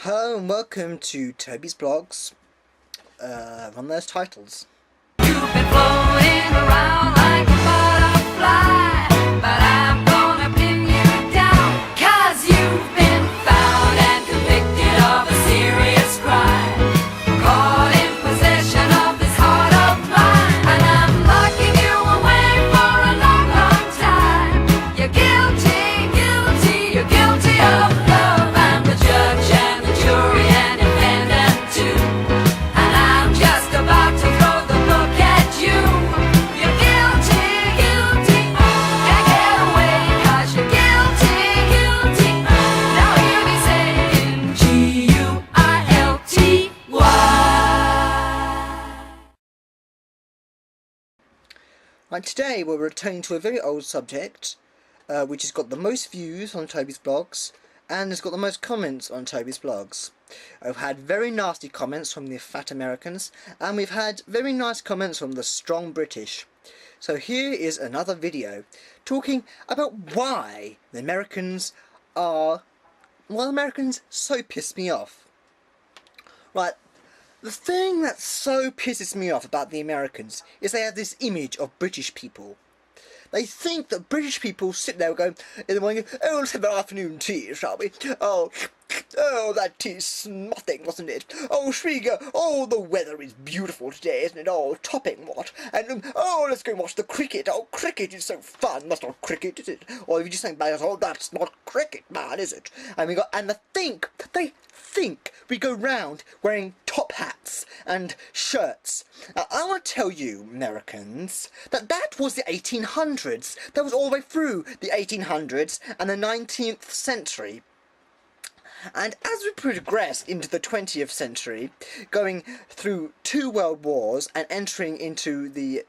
Hello and welcome to Tobysblogs. Run those titles. You've been floating around like a butterfly, but I'm gonna pin you down, 'cause you've been found and convicted of a serious crime. Caught in possession of this heart of mine, and I'm locking you away for a long, long time. You're guilty, guilty, you're guilty of love. I'm the judge and the jury and defendant too, and I'm just about to throw the book at you. You're guilty, guilty, can't get away 'cause you're guilty, guilty. Now hear me saying Guilty. Right, today we're returning to a very old subject, which has got the most views on Tobysblogs and has got the most comments on Tobysblogs. I've had very nasty comments from the fat Americans, and we've had very nice comments from the strong British. So here is another video talking about why the Americans so piss me off. Right, the thing that so pisses me off about the Americans is they have this image of British people. They think that British people sit there going in the morning, oh, let's have an afternoon tea, shall we? Oh, that tea's nothing, wasn't it? Oh, Shriga, oh, the weather is beautiful today, isn't it? Oh, topping what? And, oh, let's go and watch the cricket. Oh, cricket is so fun. That's not cricket, is it? Or if you just think about it, oh, that's not cricket, man, is it? And they think we go round wearing top hats and shirts. I want to tell you, Americans, that was the 1800s. That was all the way through the 1800s and the 19th century. And as we progress into the 20th century, going through 2 world wars and entering into the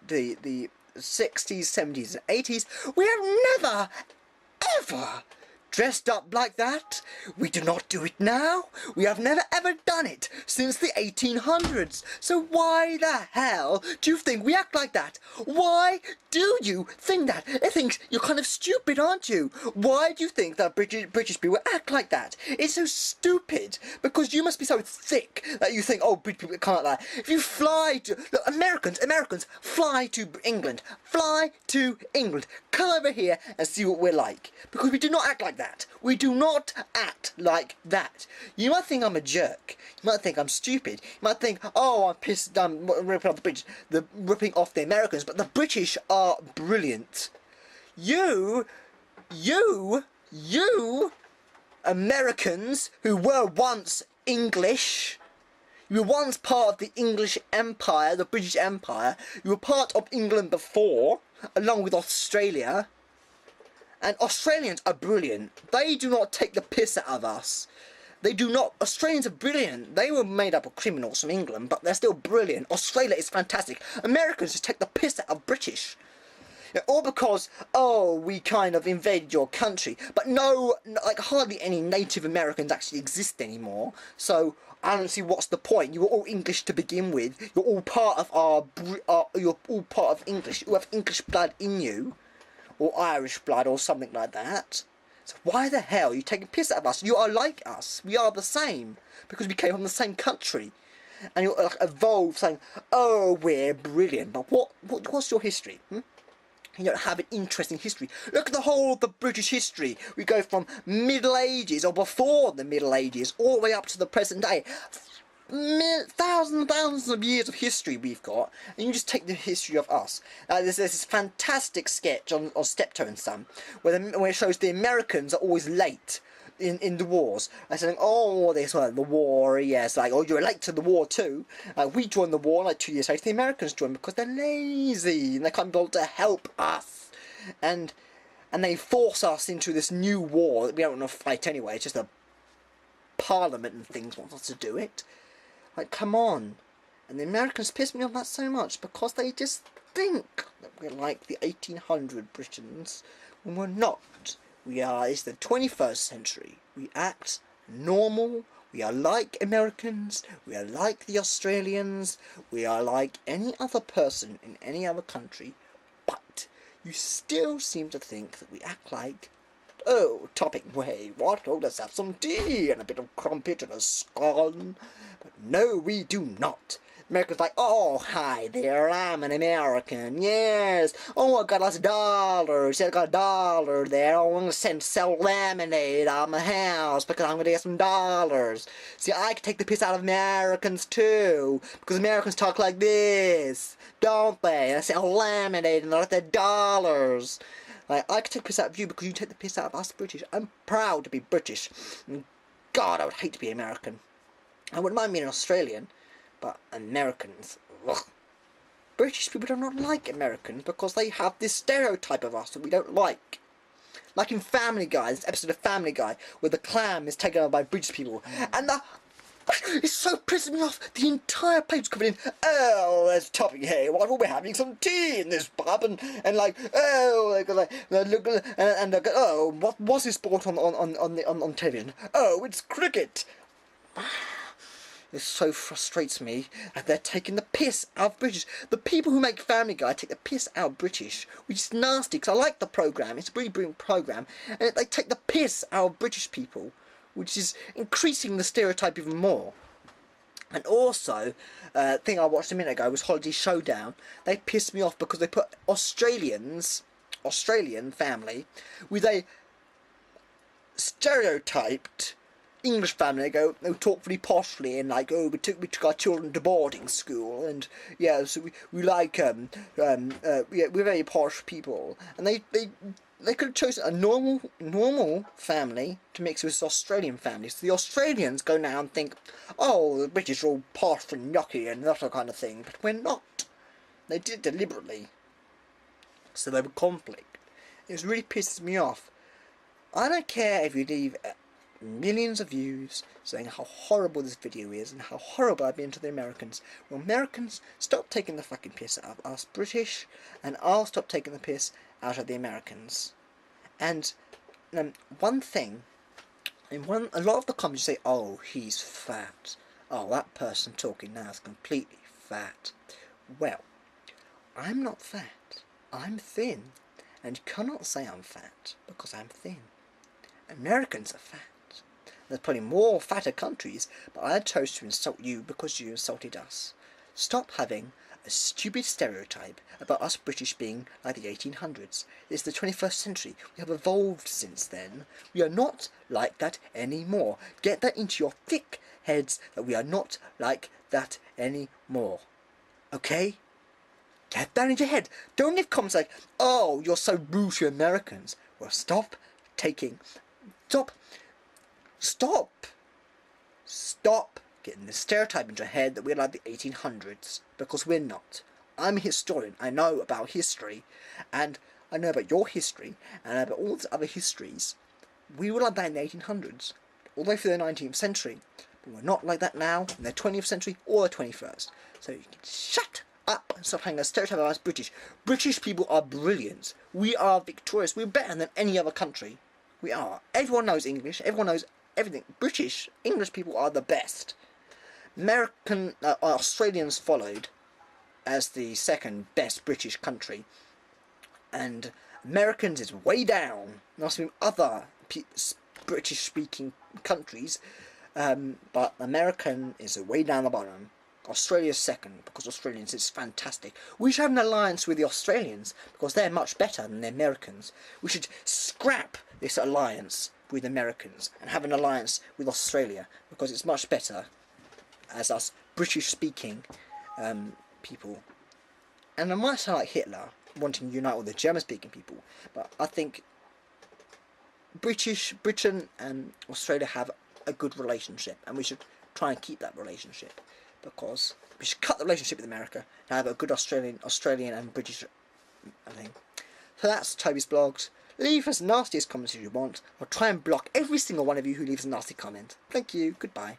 60s, 70s and 80s, we have never, ever dressed up like that. We do not do it now. We have never ever done it since the 1800s. So why the hell do you think we act like that? Why do you think that? I think you're kind of stupid, aren't you? Why do you think that British people act like that? It's so stupid, because you must be so thick that you think, oh, British people can't lie. If you fly to... Look, Americans, fly to England. Fly to England. Come over here and see what we're like. Because we do not act like that. We do not act like that. You might think I'm a jerk. You might think I'm stupid. You might think, oh, I'm pissed, I'm ripping off the British, ripping off the Americans. But the British are brilliant. You Americans who were once English, you were once part of the English Empire, the British Empire. You were part of England before, along with Australia. And Australians are brilliant. They do not take the piss out of us. They do not. Australians are brilliant. They were made up of criminals from England, but they're still brilliant. Australia is fantastic. Americans just take the piss out of British. All because, oh, we kind of invaded your country. But no, like hardly any Native Americans actually exist anymore. So I don't see what's the point. You were all English to begin with. You're all part of you're all part of English. You have English blood in you, or Irish blood, or something like that. So why the hell are you taking piss out of us? You are like us. We are the same because we came from the same country. And you're like evolved, saying, "Oh, we're brilliant." But what's your history? You don't have an interesting history. Look at the whole of the British history. We go from Middle Ages, or before the Middle Ages, all the way up to the present day. Thousands of years of history we've got, and you just take the history of us. There's this fantastic sketch on Steptoe and Son, where it shows the Americans are always late in the wars. And saying, oh, this one, the war, yes, like, oh, you're late to the war too. We joined the war like 2 years later. The Americans joined because they're lazy and they can't be able to help us, and they force us into this new war that we don't want to fight anyway. It's just a parliament and things want us to do it. Like, come on. And the Americans piss me off that so much because they just think that we're like the 1800 Britons when we're not. It's the 21st century. We act normal. We are like Americans. We are like the Australians. We are like any other person in any other country. But you still seem to think that we act like Oh, topping way, what? Oh, let's have some tea and a bit of crumpet and a scone. But no, we do not. America's like, oh, hi there, I'm an American, yes. Oh, I got lots of dollars, I got $1 there. Oh, I'm going to sell lemonade out of my house because I'm going to get some dollars. See, I can take the piss out of Americans too, because Americans talk like this, don't they? They sell lemonade and they get their dollars. Like, I can take the piss out of you because you take the piss out of us British. I'm proud to be British. And God, I would hate to be American. I wouldn't mind being an Australian. But Americans, ugh. British people do not like Americans because they have this stereotype of us that we don't like. Like in Family Guy, this episode of Family Guy, where the clam is taken over by British people. And it's so pissing me off. The entire place was covered in, oh, there's Topping here. Why we're having some tea in this pub? And like, oh, look, and oh, what was this sport on television? Oh, it's cricket. It so frustrates me that they're taking the piss out of British. The people who make Family Guy take the piss out of British, which is nasty, because I like the programme. It's a really brilliant programme. And they take the piss out of British people, which is increasing the stereotype even more. And also, the thing I watched a minute ago was Holiday Showdown. They pissed me off because they put Australian family, with a stereotyped English family. They talk really poshly and like, oh, we took our children to boarding school, and yeah, so we like yeah, we're very posh people, and they could have chosen a normal family to mix with this Australian family. So the Australians go now and think, oh, the British are all posh and yucky and that kind of thing, but we're not. They did it deliberately, so there was conflict. It really pisses me off. I don't care if you leave millions of views saying how horrible this video is and how horrible I've been to the Americans. Well, Americans, stop taking the fucking piss out of us British, and I'll stop taking the piss out of the Americans. And one thing, a lot of the comments say, oh, he's fat. Oh, that person talking now is completely fat. Well, I'm not fat. I'm thin. And you cannot say I'm fat because I'm thin. Americans are fat. There's probably more fatter countries, but I chose to insult you because you insulted us. Stop having a stupid stereotype about us British being like the 1800s. It's the 21st century. We have evolved since then. We are not like that anymore. Get that into your thick heads that we are not like that anymore. Okay? Get that into your head. Don't leave comments like, oh, you're so rude to Americans. Well, stop getting the stereotype into your head that we're like the 1800s, because we're not. I'm a historian. I know about history, and I know about your history, and I know about all these other histories. We were like that in the 1800s, all the way through the 19th century, but we're not like that now in the 20th century or the 21st. So you can shut up and stop having a stereotype about us British. British people are brilliant. We are victorious. We're better than any other country. We are. Everyone knows English. Everyone knows everything. English people are the best. Australians followed as the second best British country, and Americans is way down. There must be other British-speaking countries, but American is way down the bottom. Australia's second, because Australians is fantastic. We should have an alliance with the Australians, because they're much better than the Americans. We should scrap this alliance with Americans and have an alliance with Australia, because it's much better as us British-speaking people. And I might sound like Hitler, wanting to unite with the German-speaking people, but I think Britain and Australia have a good relationship, and we should try and keep that relationship, because we should cut the relationship with America and have a good Australian and British thing. So that's Tobysblogs. Leave as nasty as comments as you want. I'll try and block every single one of you who leaves a nasty comment. Thank you. Goodbye.